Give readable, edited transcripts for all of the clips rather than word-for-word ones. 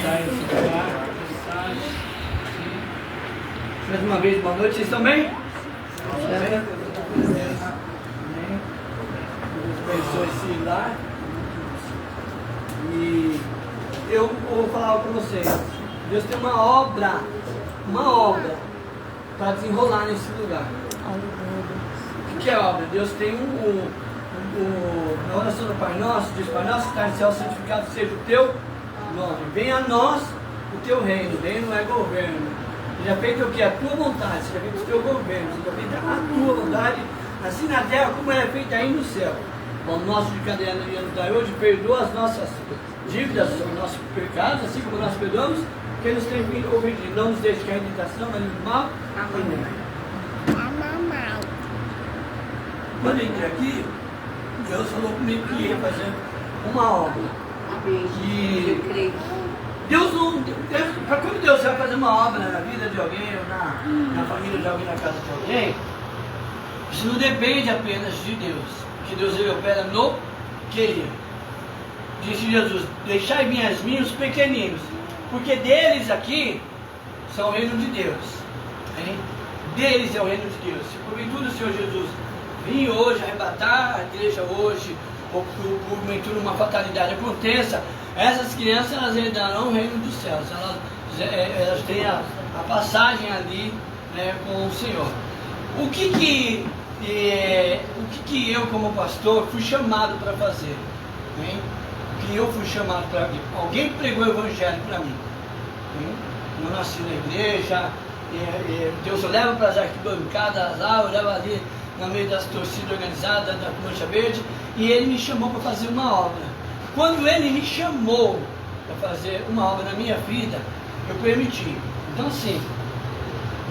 Mais uma vez, boa noite, vocês estão bem? Amém. Deus abençoe esse lar. E eu vou falar algo para vocês. Deus tem uma obra para desenrolar nesse lugar. O que é obra? Deus tem na oração do Pai Nosso, diz: Pai Nosso que está no céu, santificado seja o teu nome. Venha a nós o teu reino. Reino é governo. Seja feita o que? A tua vontade. Seja feito o teu governo. Seja feita a tua vontade, assim na terra como ela é feita aí no céu. O nosso de cada dia nos dai hoje, perdoa as nossas dívidas, os nossos pecados, assim como nós perdoamos quem nos tem ofendido. Não nos deixe cair em tentação, mas no mal. Amém. Quando eu entrei aqui, Deus falou comigo que ia fazer uma obra. E Deus não. Quando Deus vai fazer uma obra na vida de alguém, ou na família de alguém, na casa de alguém, isso não depende apenas de Deus. Que Deus ele opera no querer. Disse Jesus: deixai vir as minhas os pequeninos, porque deles aqui são o reino de Deus. Hein? Deles é o reino de Deus. Se porventura o Senhor Jesus vir hoje arrebatar a igreja hoje, ou porventura uma fatalidade aconteça, essas crianças elas herdarão o reino dos céus. Elas têm a passagem ali, né, com o Senhor. O que eu como pastor fui chamado para fazer? Hein? O que eu fui chamado para fazer? Alguém pregou o evangelho para mim. Hein? Eu nasci na igreja, Deus eu levo para as arquibancadas lá, eu levo ali no meio das torcidas organizadas da Mancha Verde, e ele me chamou para fazer uma obra. Quando ele me chamou para fazer uma obra na minha vida, eu permiti. Então assim,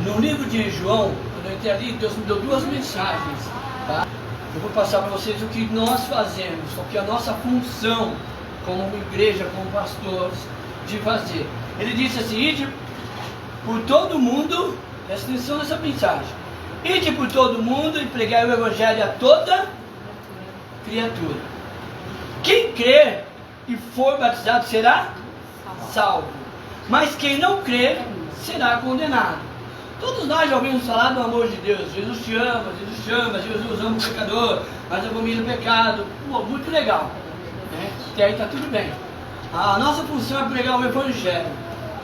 no livro de João, quando eu entrei ali, Deus me deu duas mensagens, tá? Eu vou passar para vocês o que nós fazemos, o que é a nossa função como igreja, como pastores, de fazer. Ele disse assim: ide por todo mundo, presta atenção nessa mensagem, ide por todo mundo e pregai o evangelho a toda criatura. Quem crer e for batizado será salvo, mas quem não crer será condenado. Todos nós já ouvimos falar do amor de Deus. Jesus te ama, Jesus ama o pecador, mas abomina o pecado. Pô, muito legal, né? Até aí está tudo bem. A nossa função é pregar o evangelho.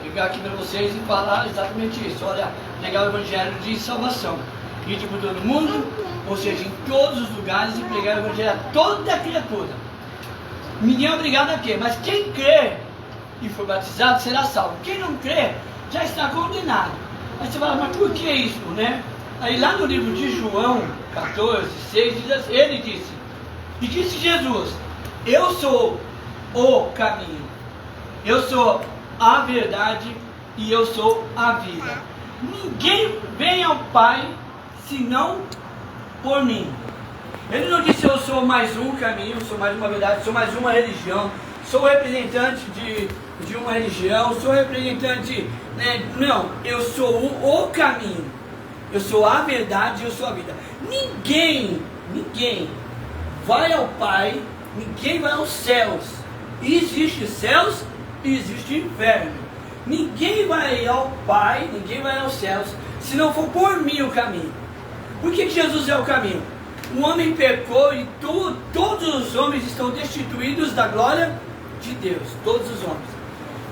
Chegar aqui para vocês e falar exatamente isso. Olha, pregar o evangelho de salvação. Ir por todo mundo, ou seja, em todos os lugares, e pregar o evangelho a toda criatura. Ninguém é obrigado a quê? Mas quem crer e for batizado será salvo. Quem não crer já está condenado. Aí você fala: mas por que isso, né? Aí lá no livro de João 14, 6, diz assim, ele disse, e disse Jesus: eu sou o caminho, eu sou a verdade e eu sou a vida. Ninguém vem ao Pai senão por mim. Ele não disse: eu sou mais um caminho, sou mais uma verdade, sou mais uma religião, sou representante de uma religião, sou representante, né? Não, eu sou o caminho, eu sou a verdade e eu sou a vida. Ninguém vai ao Pai, ninguém vai aos céus. Existe céus e existe inferno. Ninguém vai ao Pai, ninguém vai aos céus, se não for por mim o caminho. Por que Jesus é o caminho? O homem pecou e todos os homens estão destituídos da glória de Deus. Todos os homens.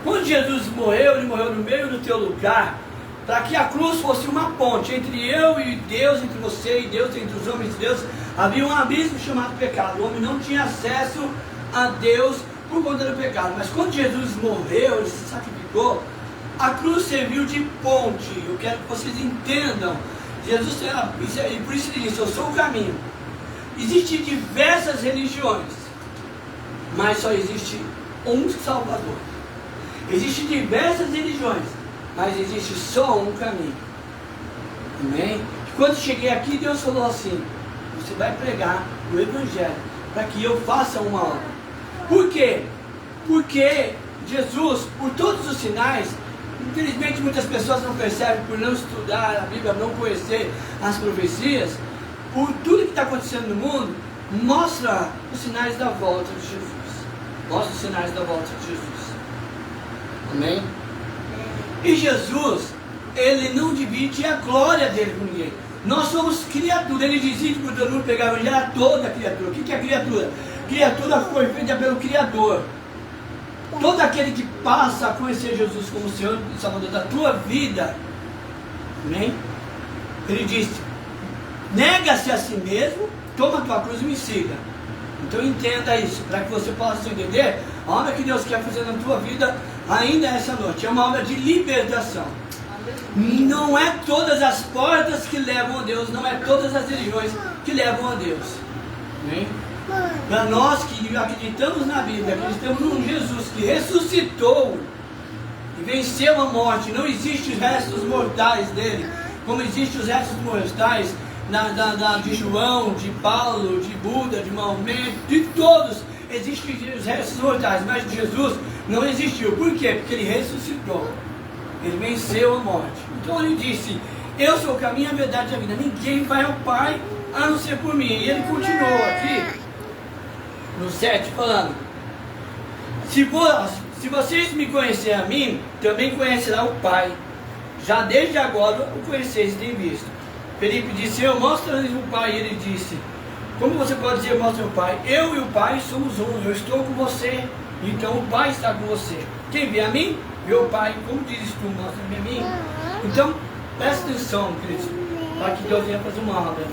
Quando Jesus morreu, ele morreu no meio do teu lugar, para que a cruz fosse uma ponte entre eu e Deus, entre você e Deus, entre os homens e Deus. Havia um abismo chamado pecado. O homem não tinha acesso a Deus por conta do pecado. Mas quando Jesus morreu, ele se sacrificou, a cruz serviu de ponte. Eu quero que vocês entendam. Jesus, e por isso ele disse: eu sou o caminho. Existem diversas religiões, mas só existe um Salvador. Existem diversas religiões, mas existe só um caminho. Amém? E quando cheguei aqui, Deus falou assim: você vai pregar o evangelho para que eu faça uma obra. Por quê? Porque Jesus, por todos os sinais, infelizmente muitas pessoas não percebem, por não estudar a Bíblia, não conhecer as profecias, por tudo que está acontecendo no mundo, mostra os sinais da volta de Jesus. Mostra os sinais da volta de Jesus. Amém? E Jesus, ele não divide a glória dele com ninguém. Nós somos criatura. Ele dizia que todo mundo pegava ele era toda criatura. O que é criatura? Criatura foi feita pelo Criador. Todo aquele que passa a conhecer Jesus como Senhor e Salvador da tua vida, amém? Ele disse: nega-se a si mesmo, toma a tua cruz e me siga. Então entenda isso, para que você possa entender a obra que Deus quer fazer na tua vida ainda essa noite. É uma obra de libertação. Não é todas as portas que levam a Deus, não é todas as religiões que levam a Deus. Amém? Para nós que acreditamos na Bíblia, acreditamos num Jesus que ressuscitou e venceu a morte, não existem restos mortais dele, como existem os restos mortais de João, de Paulo, de Buda, de Maomé, de todos existem os restos mortais, mas de Jesus não existiu. Por quê? Porque ele ressuscitou, ele venceu a morte. Então ele disse: eu sou o caminho, a verdade e a vida, ninguém vai ao Pai a não ser por mim. E ele continuou aqui no 7 falando: se vocês me conhecerem a mim, também conhecerão o Pai. Já desde agora o conheceis e têm visto. Felipe disse: Senhor, mostra-nos o Pai. E ele disse: como você pode dizer, mostra o Pai? Eu e o Pai somos um, eu estou com você, então o Pai está com você. Quem vê a mim, vê o Pai. Como dizes tu, mostra-me a mim? Então, presta atenção, Cristo, para que Deus venha fazer uma obra.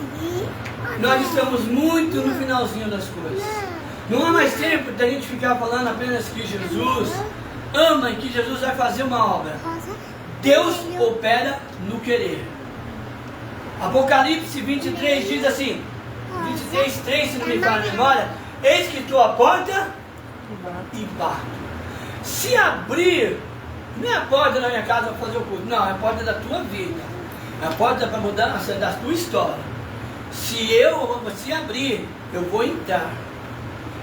Nós estamos muito no finalzinho das coisas. Não há mais tempo da gente ficar falando apenas que Jesus ama e que Jesus vai fazer uma obra. Deus opera no querer. Apocalipse 23 diz assim, 23:3, se não me falha a memória: eis que estou à porta e bato. Se abrir, não é a porta da minha casa para fazer o culto, não, é a porta da tua vida, é a porta para mudança da tua história. Se abrir, eu vou entrar,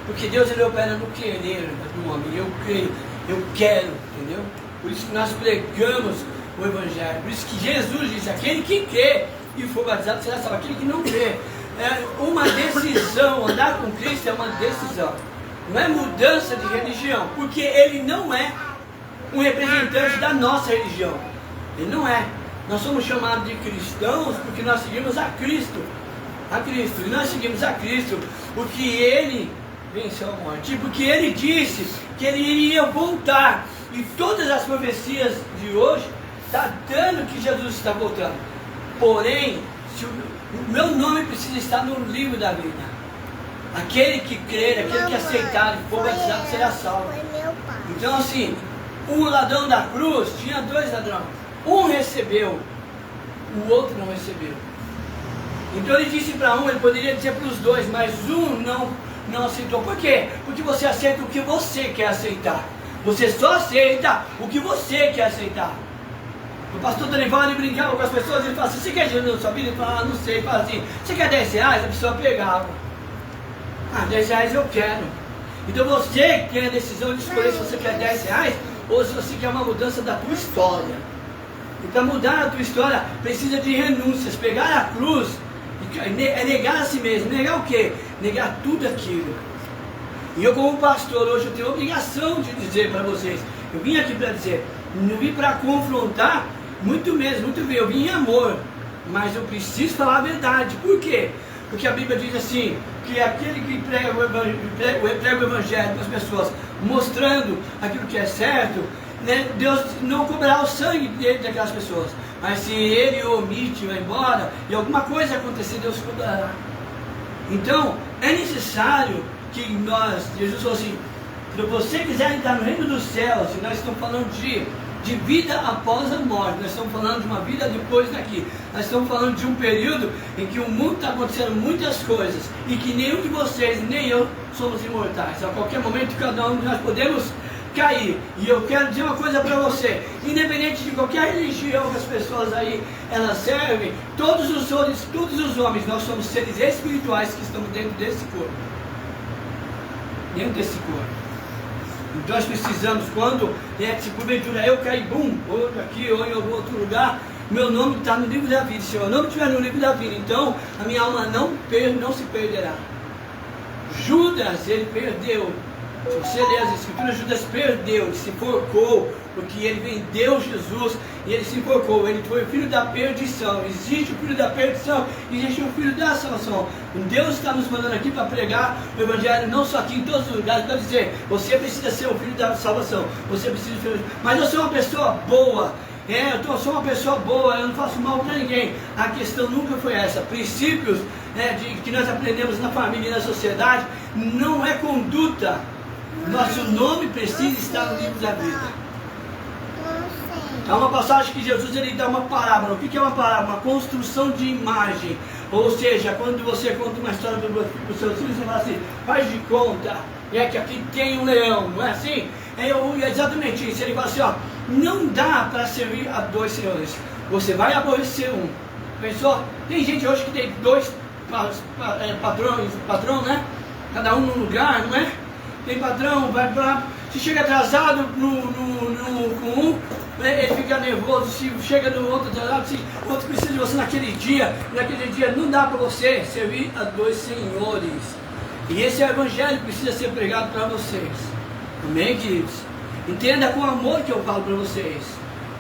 porque Deus ele opera no querer do homem. Eu creio, eu quero, entendeu? Por isso que nós pregamos o Evangelho, por isso que Jesus disse: aquele que crê e for batizado será salvo. Aquele que não crê, é uma decisão. Andar com Cristo é uma decisão, não é mudança de religião, porque ele não é um representante da nossa religião, ele não é. Nós somos chamados de cristãos porque nós seguimos a Cristo, e nós seguimos a Cristo porque ele venceu a morte, porque ele disse que ele iria voltar, e todas as profecias de hoje está dando que Jesus está voltando. Porém, o meu nome precisa estar no livro da vida. Aquele que crer, aquele que aceitar e for batizado será salvo. Então assim, um ladrão da cruz tinha dois ladrões. Um recebeu, o outro não recebeu. Então ele disse para um, ele poderia dizer para os dois, mas um não aceitou. Por quê? Porque você aceita o que você quer aceitar. Você só aceita o que você quer aceitar. O pastor Danival, ele brincava com as pessoas, ele fala assim: você quer dinheiro na sua vida? Ele fala: não sei. Ele fala assim: você quer 10 reais? A pessoa pegava. 10 reais eu quero. Então você tem a decisão de escolher se você quer 10 reais ou se você quer uma mudança da tua história. E para mudar a tua história precisa de renúncias. Pegar a cruz é negar a si mesmo. Negar o quê? Negar tudo aquilo. E eu, como pastor, hoje eu tenho a obrigação de dizer para vocês. Eu vim aqui para dizer, não vim para confrontar, muito mesmo, muito bem, eu vim em amor, mas eu preciso falar a verdade. Por quê? Porque a Bíblia diz assim, que aquele que prega o Evangelho para as pessoas, mostrando aquilo que é certo, né, Deus não cobrará o sangue dele daquelas pessoas, mas se ele omite e vai embora, e alguma coisa acontecer, Deus cobrará. Então, é necessário que nós, Jesus falou assim: se você quiser entrar no reino dos céus, e nós estamos falando de vida após a morte, nós estamos falando de uma vida depois daqui, nós estamos falando de um período em que o mundo está acontecendo muitas coisas, e que nenhum de vocês, nem eu, somos imortais. A qualquer momento, cada um de nós podemos cair. E eu quero dizer uma coisa para você: independente de qualquer religião que as pessoas aí elas servem, todos os homens, nós somos seres espirituais que estamos dentro desse corpo. Dentro desse corpo. Então nós precisamos, quando se porventura eu cair, ou aqui ou em algum outro lugar, meu nome está no livro da vida. Se meu nome estiver no livro da vida, então a minha alma não se perderá. Judas, ele perdeu Se você ler as Escrituras, Judas perdeu, ele se enforcou, porque ele vendeu Jesus e ele se enforcou. Ele foi o filho da perdição. Existe o filho da perdição, existe o filho da salvação. Deus está nos mandando aqui para pregar o Evangelho, não só aqui, em todos os lugares, para dizer: você precisa ser o filho da salvação, você precisa ser, mas eu sou uma pessoa boa. Eu sou uma pessoa boa, eu não faço mal para ninguém. A questão nunca foi essa. Princípios que nós aprendemos na família e na sociedade não é conduta. Nosso nome precisa estar no livro da vida. Há uma passagem que Jesus ele dá uma parábola. O que é uma parábola? Uma construção de imagem. Ou seja, quando você conta uma história para os seus filhos, você fala assim: faz de conta que aqui tem um leão, não é assim? É exatamente isso. Ele fala assim: ó, não dá para servir a dois senhores. Você vai aborrecer um. Pensou? Tem gente hoje que tem dois patrão, né? Cada um num lugar, não é? Tem patrão, vai para... Se chega atrasado com um, ele fica nervoso. Se chega no outro atrasado, se o outro precisa de você naquele dia não dá para você servir a dois senhores. E esse evangelho precisa ser pregado para vocês. Amém, queridos? Entenda com amor que eu falo para vocês.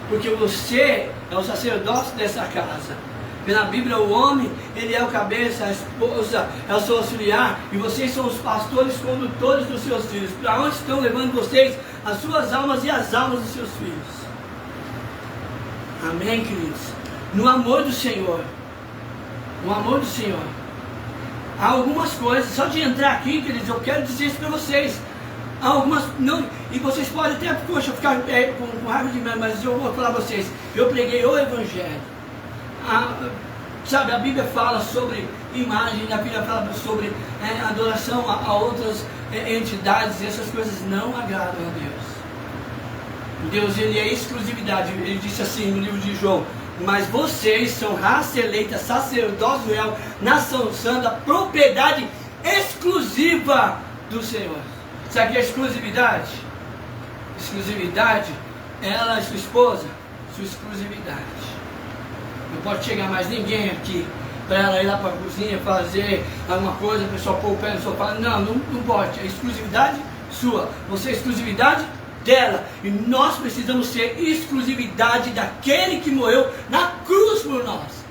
Porque você é o sacerdote dessa casa. Porque na Bíblia o homem, ele é o cabeça, a esposa é o seu auxiliar, e vocês são os pastores condutores dos seus filhos. Para onde estão levando vocês as suas almas e as almas dos seus filhos? Amém, queridos? No amor do Senhor. No amor do Senhor. Há algumas coisas, só de entrar aqui, queridos, eu quero dizer isso para vocês. Há algumas, não, e vocês podem até, poxa, ficar com raiva de mim, mas eu vou falar para vocês. Eu preguei o Evangelho. Sabe, a Bíblia fala sobre imagem, a Bíblia fala sobre adoração a outras entidades, e essas coisas não agradam a Deus. Deus, ele é exclusividade. Ele disse assim no livro de João: mas vocês são raça eleita, sacerdócio real, nação santa, propriedade exclusiva do Senhor. Sabe o que é exclusividade? Exclusividade, ela é sua esposa, sua exclusividade. Não pode chegar mais ninguém aqui para ela ir lá para a cozinha fazer alguma coisa, a pessoa pôr o pé no sofá. Não pode. É exclusividade sua. Você é exclusividade dela. E nós precisamos ser exclusividade daquele que morreu na cruz por nós.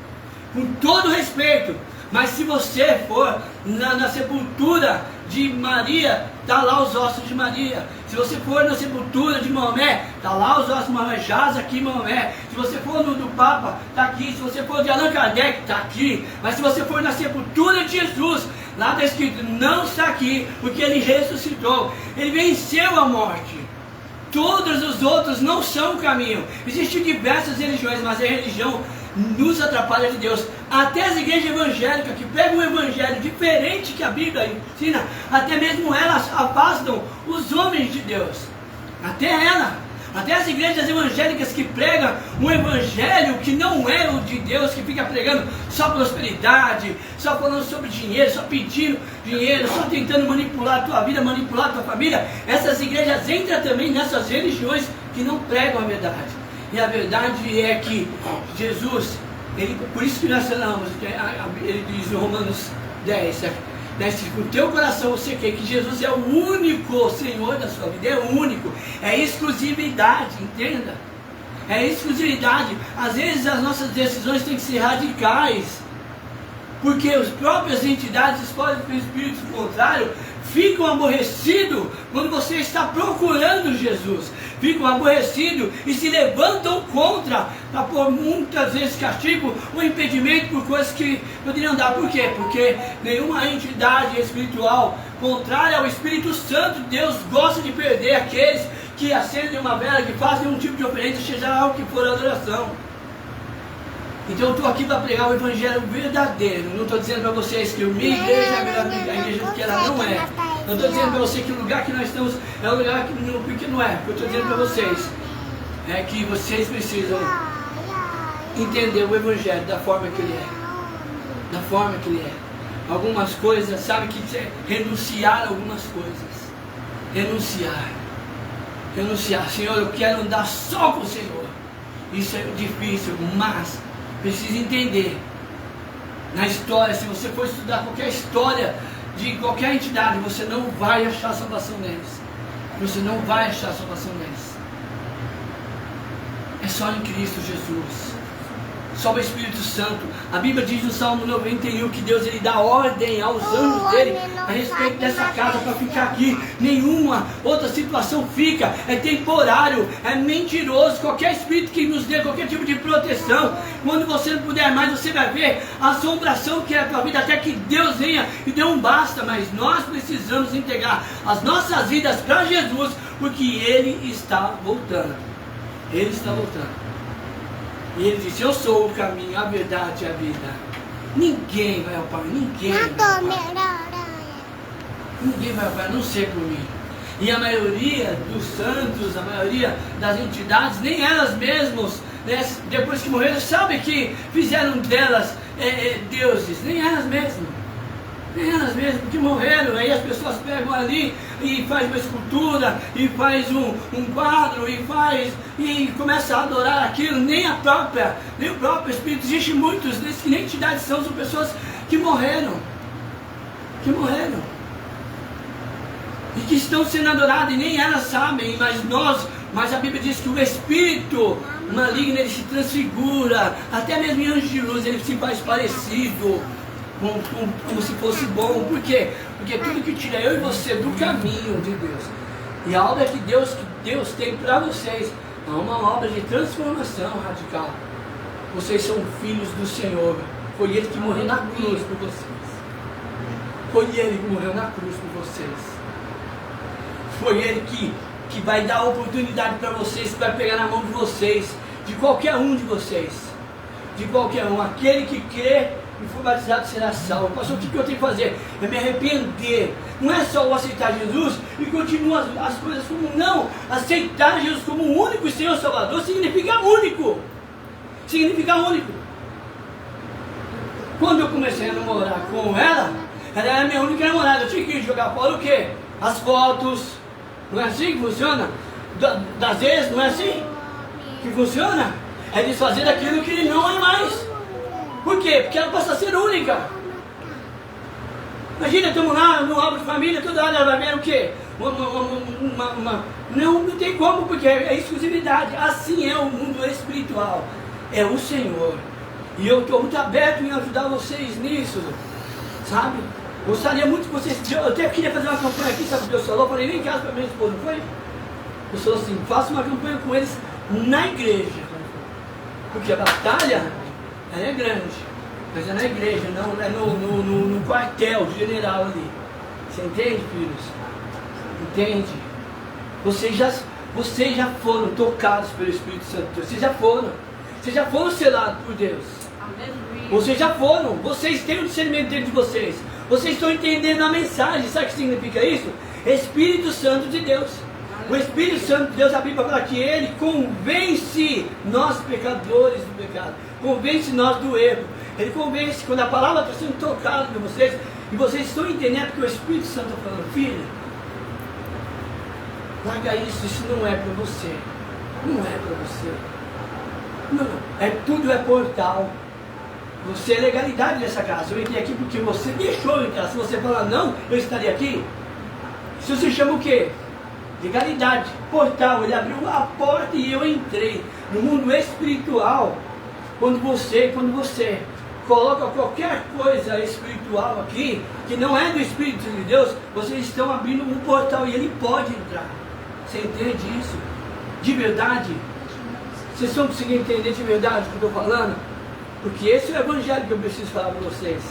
Com todo respeito. Mas se você for na sepultura de Maria, está lá os ossos de Maria. Se você for na sepultura de Maomé, está lá os ossos de Maomé, jaz aqui Maomé. Se você for no do Papa, está aqui. Se você for de Allan Kardec, está aqui. Mas se você for na sepultura de Jesus, lá está escrito: não está aqui, porque ele ressuscitou. Ele venceu a morte. Todos os outros não são o caminho. Existem diversas religiões, mas a religião nos atrapalha de Deus. Até as igrejas evangélicas que pegam um evangelho diferente que a Bíblia ensina, até mesmo elas afastam os homens de Deus. Até as igrejas evangélicas que pregam um evangelho que não é o de Deus, que fica pregando só prosperidade, só falando sobre dinheiro, só pedindo dinheiro, só tentando manipular a tua vida, manipular a tua família. Essas igrejas entram também nessas religiões que não pregam a verdade. E a verdade é que Jesus, por isso que nós falamos, ele diz em Romanos 10, se com o teu coração você quer que Jesus é o único Senhor da sua vida, é o único, é exclusividade, entenda? É exclusividade. Às vezes as nossas decisões têm que ser radicais, porque as próprias entidades escolhem pelo espírito contrário, ficam aborrecidos quando você está procurando Jesus, ficam aborrecidos e se levantam contra, para pôr muitas vezes castigo ou impedimento por coisas que poderiam dar. Por quê? Porque nenhuma entidade espiritual contrária ao Espírito Santo de Deus gosta de perder aqueles que acendem uma vela, que fazem um tipo de oferenda, seja lá o que for a adoração. Então eu estou aqui para pregar o evangelho verdadeiro. Não estou dizendo para vocês que a minha igreja é a melhor igreja do que ela não é. Não estou dizendo para você que o lugar que nós estamos é um lugar que não é. O que eu estou dizendo para vocês é que vocês precisam entender o evangelho da forma que ele é. Da forma que ele é. Algumas coisas, sabe que é renunciar a algumas coisas. Renunciar. Senhor, eu quero andar só com o Senhor. Isso é difícil, mas precisa entender. Na história, se você for estudar qualquer história de qualquer entidade, você não vai achar salvação neles. Você não vai achar salvação neles. É só em Cristo Jesus. Só o Espírito Santo. A Bíblia diz no Salmo 91 que Deus ele dá ordem aos anjos dele a respeito dessa casa para ficar aqui. Nenhuma outra situação fica. É temporário, é mentiroso. Qualquer espírito que nos dê qualquer tipo de proteção, quando você não puder mais, você vai ver a assombração que é a tua vida, até que Deus venha e dê um basta. Mas nós precisamos entregar as nossas vidas para Jesus, porque Ele está voltando. Ele está voltando. E Ele disse: eu sou o caminho, a verdade e a vida. Ninguém vai ao Pai, ninguém vai ao Pai. Ninguém vai ao Pai, a não ser por mim. E a maioria dos santos, a maioria das entidades, nem elas mesmas, né, depois que morreram, sabe que fizeram delas deuses, nem elas mesmas. Nem elas mesmas, porque morreram. Aí as pessoas pegam ali e faz uma escultura, e faz um quadro, e começa a adorar aquilo. Nem o próprio Espírito. Existem muitos desses que nem entidades são pessoas que morreram. Que morreram. E que estão sendo adoradas e nem elas sabem, mas a Bíblia diz que o Espírito maligno ele se transfigura, até mesmo em anjo de luz ele se faz parecido. Como se fosse bom. Por quê? Porque tudo que tira eu e você do caminho de Deus. E a obra que Deus tem para vocês é uma obra de transformação radical. Vocês são filhos do Senhor. Foi Ele que morreu na cruz por vocês. Foi Ele que morreu na cruz por vocês. Foi Ele que vai dar oportunidade para vocês, que vai pegar na mão de vocês, de qualquer um de vocês. De qualquer um. Aquele que crê e for batizado será salvo. Pastor, o que eu tenho que fazer? É me arrepender. Não é só eu aceitar Jesus e continuar as coisas como não. Aceitar Jesus como o único Senhor Salvador significa único. Significa único. Quando eu comecei a namorar com ela era a minha única namorada. Eu tinha que jogar fora o quê? As fotos. Não é assim que funciona? Das vezes, não é assim que funciona? É desfazer daquilo que ele não é mais. Por quê? Porque ela passa a ser única. Imagina, estamos lá no álbum de família, toda hora ela vai ver o quê? Não tem como, porque é exclusividade. Assim é o mundo espiritual. É o Senhor. E eu estou muito aberto em ajudar vocês nisso. Sabe? Gostaria muito que vocês... Eu até queria fazer uma campanha aqui, sabe o que Deus falou? Eu falei nem em casa para minha esposa, não foi? Eu falei assim, faça uma campanha com eles na igreja. Porque a batalha... ela é grande, mas é na igreja, não é no quartel general ali. Você entende, filhos? Entende? Vocês já foram tocados pelo Espírito Santo. Vocês já foram selados por Deus. Vocês já foram. Vocês têm o discernimento dentro de vocês. Vocês estão entendendo a mensagem. Sabe o que significa isso? Espírito Santo de Deus. O Espírito Santo de Deus, a Bíblia fala que Ele convence nós pecadores do pecado, convence nós do erro. Ele convence quando a palavra está sendo tocada por vocês, e vocês estão entendendo que o Espírito Santo está falando: filha, larga isso não é para você. Não é para você. Não, tudo é portal. Você é legalidade dessa casa. Eu entrei aqui porque você deixou eu entrar. Se você falar não, eu estaria aqui. Isso se chama o quê? Legalidade, portal. Ele abriu a porta e eu entrei no mundo espiritual. Quando você coloca qualquer coisa espiritual aqui, que não é do Espírito de Deus, vocês estão abrindo um portal e ele pode entrar. Você entende isso? De verdade? Vocês estão conseguindo entender de verdade o que eu estou falando? Porque esse é o evangelho que eu preciso falar para vocês.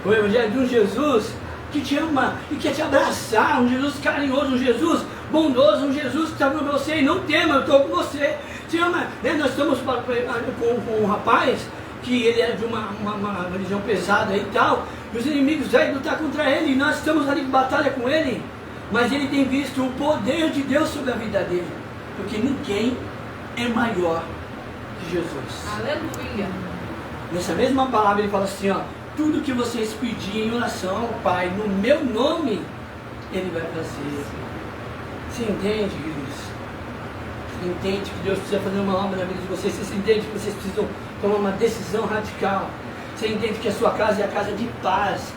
O evangelho de um Jesus que te ama e quer te abraçar, um Jesus carinhoso, um Jesus bondoso, um Jesus que está com você e não tema, eu estou com você. Te ama, né? Nós estamos com um rapaz que ele é de uma religião pesada e tal, e os inimigos vão lutar contra ele, e nós estamos ali em batalha com ele, mas ele tem visto o poder de Deus sobre a vida dele, porque ninguém é maior que Jesus. Aleluia. Nessa mesma palavra ele fala assim, ó: tudo que vocês pedirem em oração ao Pai, no meu nome, Ele vai fazer. Você entende, queridos? Você entende que Deus precisa fazer uma obra na vida de vocês? Você entende que vocês precisam tomar uma decisão radical? Você entende que a sua casa é a casa de paz?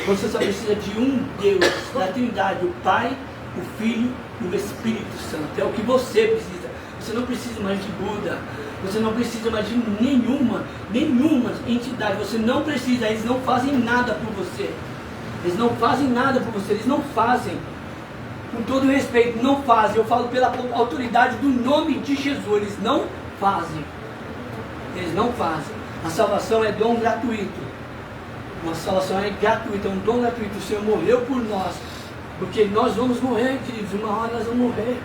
Você só precisa de um Deus, da Trindade, o Pai, o Filho e o Espírito Santo. É o que você precisa. Você não precisa mais de Buda. Você não precisa mais de nenhuma entidade. Você não precisa. Eles não fazem nada por você. Eles não fazem nada por você. Eles não fazem. Com todo respeito, não fazem. Eu falo pela autoridade do nome de Jesus. Eles não fazem. Eles não fazem. A salvação é dom gratuito. Uma salvação é gratuita, é um dom gratuito. O Senhor morreu por nós. Porque nós vamos morrer, queridos. Uma hora nós vamos morrer.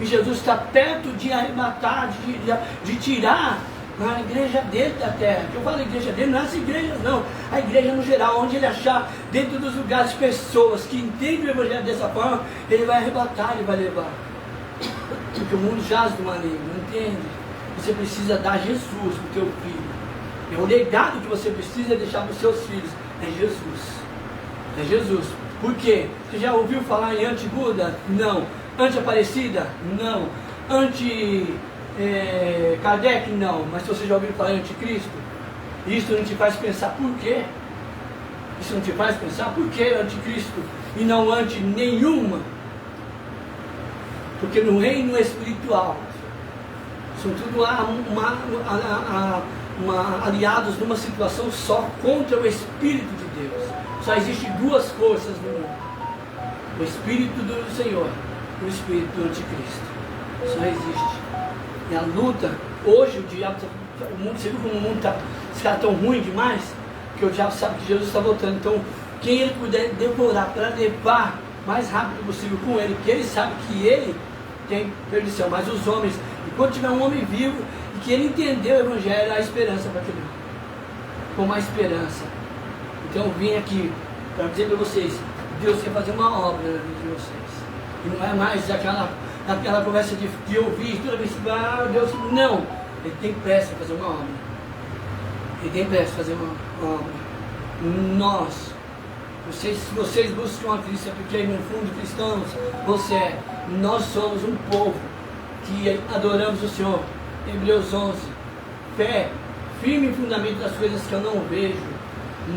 E Jesus está perto de arrebatar, de tirar a igreja dele da terra. Que eu falo igreja dele, não é as igrejas não. A igreja no geral, onde ele achar dentro dos lugares pessoas que entendem o evangelho dessa forma, ele vai arrebatar, ele vai levar. Porque o mundo jaz do maligno, não entende? Você precisa dar Jesus para o teu filho. É o legado que você precisa deixar para os seus filhos. É Jesus. É Jesus. Por quê? Você já ouviu falar em anti-Buda? Não. Anti-Aparecida? Não. Anti-Kardec? Não. Mas se você já ouviu falar em anticristo, isso não te faz pensar por quê? Isso não te faz pensar por que anticristo e não anti nenhuma? Porque no reino espiritual são tudo aliados numa situação só contra o Espírito de Deus. Só existem duas forças no mundo: o Espírito do Senhor e o Espírito do Anticristo. Só existe. E a luta, hoje o diabo, o mundo, você viu como o mundo está, os caras estão ruins demais? Porque o diabo sabe que Jesus está voltando. Então, quem ele puder devorar para levar mais rápido possível com ele, porque ele sabe que ele tem perdição. Mas os homens, enquanto tiver um homem vivo e que ele entendeu o Evangelho, há esperança para aquele homem. Com mais esperança. Então eu vim aqui para dizer para vocês, Deus quer fazer uma obra na vida de vocês. E não é mais aquela conversa de ouvir toda vez que Deus. Não! Ele tem pressa para fazer uma obra. Ele tem pressa para fazer uma obra. Se vocês buscam a Cristo, é porque no fundo cristãos, nós somos um povo que adoramos o Senhor. Hebreus 11, fé, firme fundamento das coisas que eu não vejo.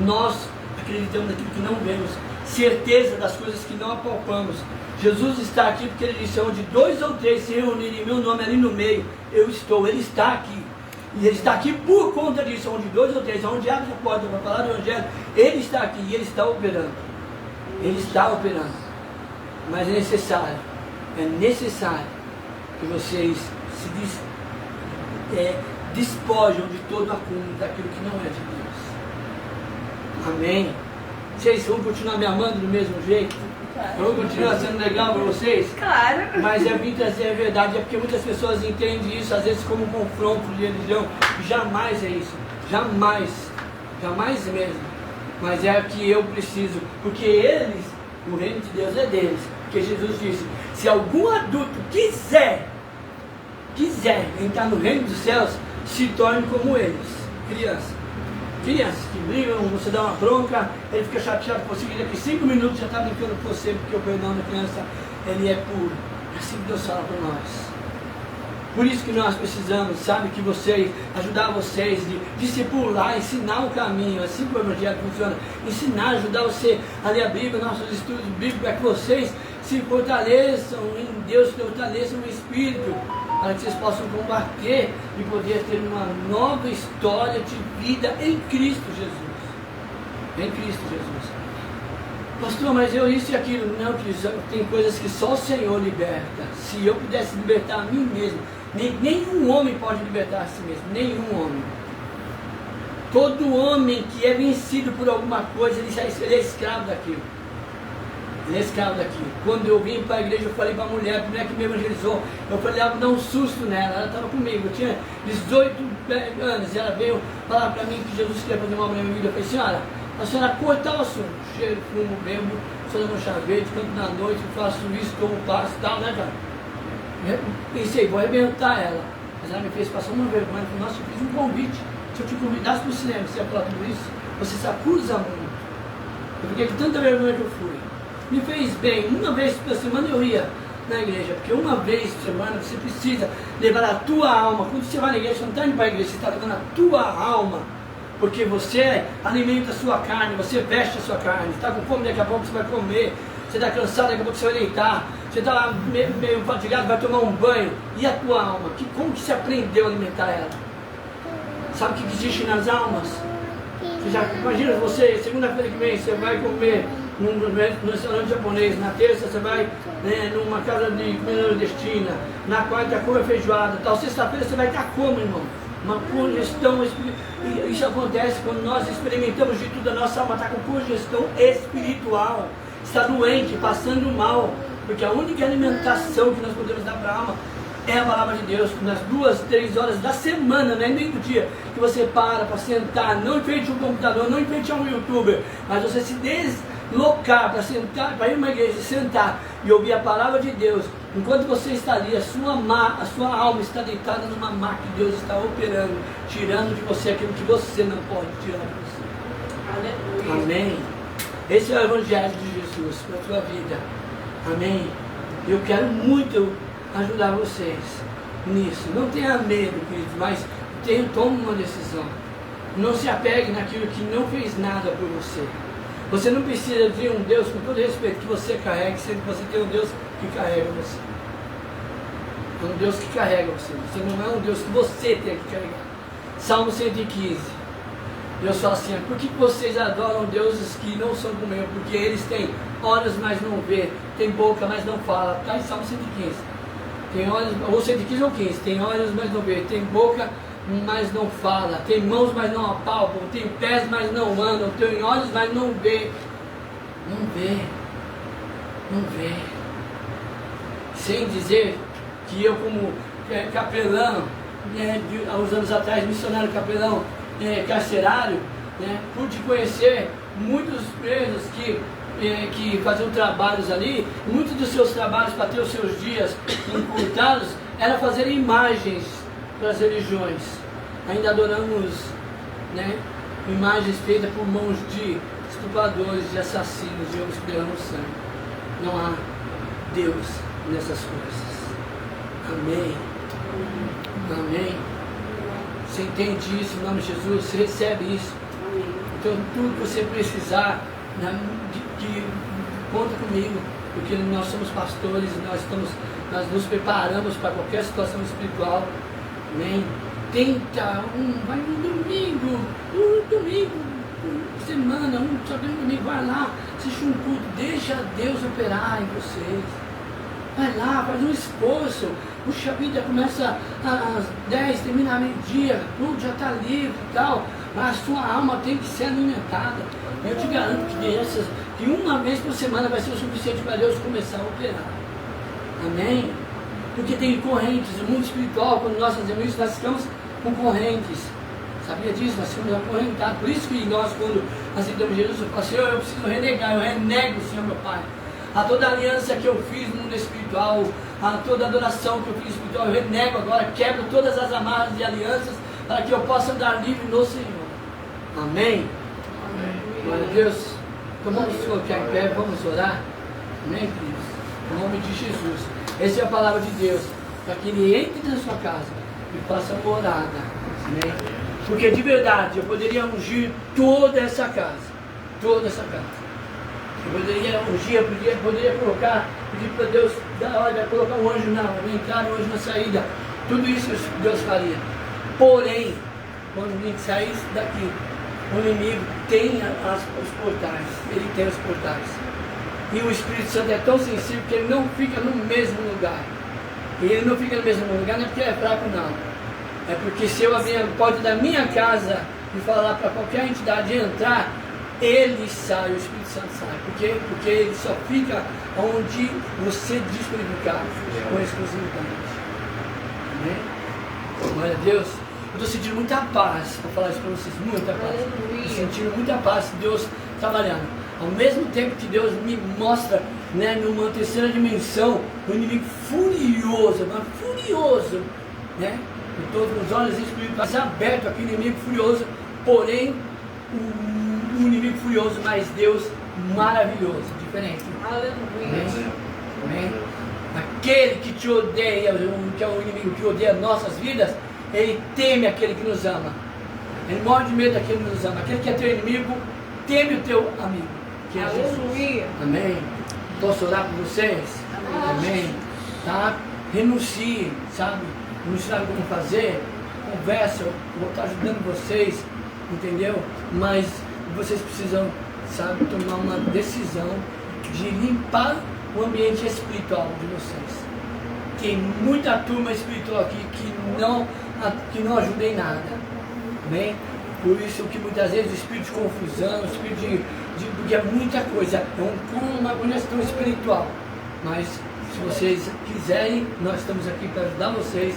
Nós acreditamos naquilo que não vemos, certeza das coisas que não apalpamos. Jesus está aqui porque ele disse: onde 2 ou 3 se reunirem em meu nome ali no meio, eu estou. Ele está aqui. E ele está aqui por conta disso. Onde 2 ou 3, onde abre a porta para falar do Evangelho, ele está aqui e ele está operando. Ele está operando. Mas é necessário que vocês se despojam de todo acúmulo daquilo que não é de Deus. Amém? Vocês vão continuar me amando do mesmo jeito? Claro. Eu vou continuar sendo legal para vocês? Claro. Mas eu vim trazer a verdade, é porque muitas pessoas entendem isso às vezes como um confronto de religião. Jamais é isso. Jamais. Jamais mesmo. Mas é que eu preciso. Porque eles, o reino de Deus é deles. Porque Jesus disse: se algum adulto quiser entrar no reino dos céus, se torne como eles. Crianças que brigam, você dá uma bronca, ele fica chateado com você, que daqui 5 minutos já está brincando com você, porque o perdão da criança, ele é puro. É assim que Deus fala para nós. Por isso que nós precisamos, sabe, que vocês, ajudar vocês, de discipular, ensinar o caminho, assim que o Evangelho funciona, ensinar, ajudar você a ler a Bíblia, nossos estudos bíblicos, para que vocês se fortaleçam em Deus, fortaleçam o Espírito, para que vocês possam combater e poder ter uma nova história de vida em Cristo Jesus. Em Cristo Jesus. Pastor, mas eu isso e aquilo. Não, Cristo, tem coisas que só o Senhor liberta. Se eu pudesse libertar a mim mesmo, nenhum homem pode libertar a si mesmo. Nenhum homem. Todo homem que é vencido por alguma coisa, ele é escravo daquilo. Ele é escravo daquilo. Quando eu vim para a igreja, eu falei para a mulher que me evangelizou, eu falei, ela dar um susto nela, ela estava comigo, eu tinha 18 anos, e ela veio falar para mim que Jesus queria fazer uma obra na minha vida. Eu falei: senhora, a senhora corta o assunto, cheiro, fumo, bebo, sou no chavete, canto na noite, faço isso, tomo passo e tal, né, cara? Pensei, vou arrebentar ela. Mas ela me fez passar uma vergonha, falou: nossa, eu fiz um convite, se eu te convidasse para o cinema, você ia falar tudo isso, você se acusa muito. Eu fiquei com tanta vergonha que eu fui. Me fez bem. Uma vez por semana eu ia na igreja, porque uma vez por semana você precisa levar a tua alma. Quando você vai na igreja, você não está indo para a igreja, você está levando a tua alma, porque você alimenta a sua carne, você veste a sua carne. Está com fome, daqui a pouco você vai comer. Você está cansado, daqui a pouco você vai deitar. Você está lá meio fatigado, vai tomar um banho. E a tua alma? Como que você aprendeu a alimentar ela? Sabe o que existe nas almas? Você já imagina você, segunda-feira que vem, você vai comer num restaurante japonês, na terça você vai numa casa de comida nordestina, na quarta come feijoada, tal. Sexta-feira você vai estar como, irmão? Uma congestão espiritual. Isso acontece quando nós experimentamos de tudo, a nossa alma está com congestão espiritual, está doente, passando mal, porque a única alimentação que nós podemos dar para a alma é a palavra de Deus, nas 2, 3 horas da semana, não é nem do dia, que você para sentar, não em frente a um computador, não em frente a um youtuber, mas você se deslocar para sentar, para ir a uma igreja, sentar e ouvir a palavra de Deus. Enquanto você está ali, a sua alma está deitada numa máquina que Deus está operando, tirando de você aquilo que você não pode tirar de você. Aleluia. Amém. Esse é o Evangelho de Jesus para a sua vida. Amém. Eu quero muito ajudar vocês nisso. Não tenha medo, queridos, mas tome uma decisão. Não se apegue naquilo que não fez nada por você. Você não precisa de um Deus, com todo respeito, que você carregue, sendo que você tem um Deus que carrega você. É um Deus que carrega você. Você não é um Deus que você tem que carregar. Salmo 115. Deus fala assim: por que vocês adoram deuses que não são como eu? Porque eles têm olhos, mas não vê, tem boca, mas não fala. Está em Salmo 115. Tem olhos, ou 115 ou 15. Tem olhos, mas não vê, tem boca, mas não fala, tem mãos, mas não apalpam, tem pés, mas não andam, tem olhos, mas não vê. Não vê. Não vê. Sem dizer que eu, como capelão, há uns anos atrás, missionário capelão, carcerário, pude conhecer muitos presos que faziam trabalhos ali. Muitos dos seus trabalhos para ter os seus dias encurtados era fazer imagens para as religiões. Ainda adoramos imagens feitas por mãos de estupradores, de assassinos, de homens que derramam sangue. Não há Deus nessas coisas. Amém. Amém. Você entende isso em nome de Jesus? Você recebe isso. Então tudo que você precisar, conta comigo, porque nós somos pastores, nós nos preparamos para qualquer situação espiritual. Amém? Vai no domingo, semana, só tem um domingo, vai lá, assiste um culto, deixa Deus operar em vocês. Vai lá, faz um esforço. Puxa vida, começa às 10, termina a meio-dia, tudo já está livre e tal, mas a sua alma tem que ser alimentada. Eu te garanto que uma vez por semana vai ser o suficiente para Deus começar a operar. Amém? Porque tem correntes, o mundo espiritual, quando nós fazemos isso, nós ficamos com correntes. Sabia disso? Nós ficamos acorrentados. Por isso que nós, quando aceitamos Jesus, eu falo, Senhor, eu preciso renegar, eu renego, Senhor, meu Pai. A toda aliança que eu fiz no mundo espiritual, a toda adoração que eu fiz espiritual, eu renego agora, quebro todas as amarras de alianças, para que eu possa andar livre no Senhor. Amém? Amém. Glória a Deus. Então vamos colocar em pé, vamos orar. Amém, queridos? Em nome de Jesus. Essa é a palavra de Deus, para que Ele entre na sua casa e faça morada. Amém? Porque de verdade eu poderia ungir toda essa casa. Toda essa casa. Eu poderia ungir, poderia colocar, pedir para Deus, olha, colocar um anjo na entrada, um anjo na saída. Tudo isso Deus faria. Porém, quando o inimigo saísse daqui, o inimigo tem os portais. Ele tem os portais. E o Espírito Santo é tão sensível que ele não fica no mesmo lugar. E ele não fica no mesmo lugar não é porque é fraco, não. É porque se eu abrir a porta da minha casa e falar para qualquer entidade entrar, ele sai, o Espírito Santo sai. Por quê? Porque ele só fica onde você diz para ele ficar, com exclusividade. Amém? Glória a Deus. Eu estou sentindo muita paz para falar isso para vocês, muita paz. Estou sentindo muita paz, Deus trabalhando. Ao mesmo tempo que Deus me mostra, numa terceira dimensão, um inimigo furioso, com todos os olhos espirituais abertos, aquele inimigo furioso, porém, um inimigo furioso, mas Deus maravilhoso, diferente. Aleluia. Amém? Aquele que te odeia, que é o inimigo que odeia nossas vidas, ele teme aquele que nos ama. Ele morre de medo daquele que nos ama. Aquele que é teu inimigo, teme o teu amigo, que é Jesus. Amém? Posso orar por vocês? Amém. Tá? Renuncie, sabe? Não sabe como fazer? Conversa, eu vou estar ajudando vocês, entendeu? Mas vocês precisam, sabe, tomar uma decisão de limpar o ambiente espiritual de vocês. Tem muita turma espiritual aqui que não ajuda em nada. Amém? Por isso que muitas vezes o espírito de confusão, o espírito porque é muita coisa, é uma questão espiritual. Mas se vocês quiserem, nós estamos aqui para ajudar vocês,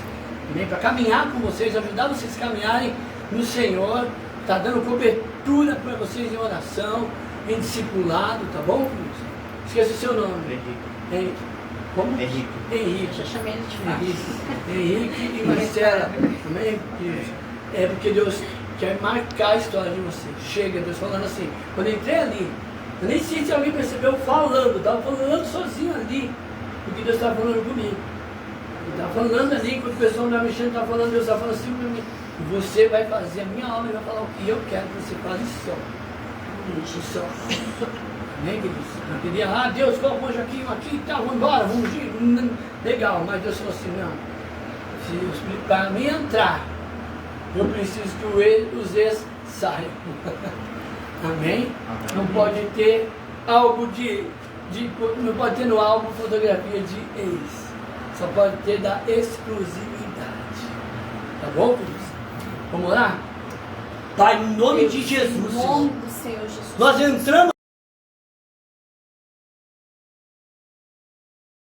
para caminhar com vocês, ajudar vocês a caminharem no Senhor, está dando cobertura para vocês em oração, em discipulado, tá bom? Esqueça o seu nome. Henrique. Como? Henrique. Henrique. Eu chamei ele de fácil. Henrique e Marcela. Amém? É porque Deus quer marcar a história de vocês. Chega, Deus falando assim. Quando eu entrei ali, eu nem sei se alguém percebeu falando, estava falando sozinho ali, porque Deus estava falando comigo. Ele estava falando ali, quando o pessoal não estava mexendo, estava falando, Deus estava falando assim para mim. Você vai fazer a minha obra e vai falar o que eu quero que você faça só. Isso só. Amém, queridos? Eu queria, Deus, coloca um aqui e tal, vamos embora, vamos ir. Legal, mas Deus falou assim, não. Se para mim entrar, eu preciso que os ex saiam. Amém? Não pode ter algo não pode ter no álbum fotografia de ex. Só pode ter da exclusividade. Tá bom, queridos? Vamos lá? Pai, em nome de Jesus, Em nome do Senhor Jesus. nós entramos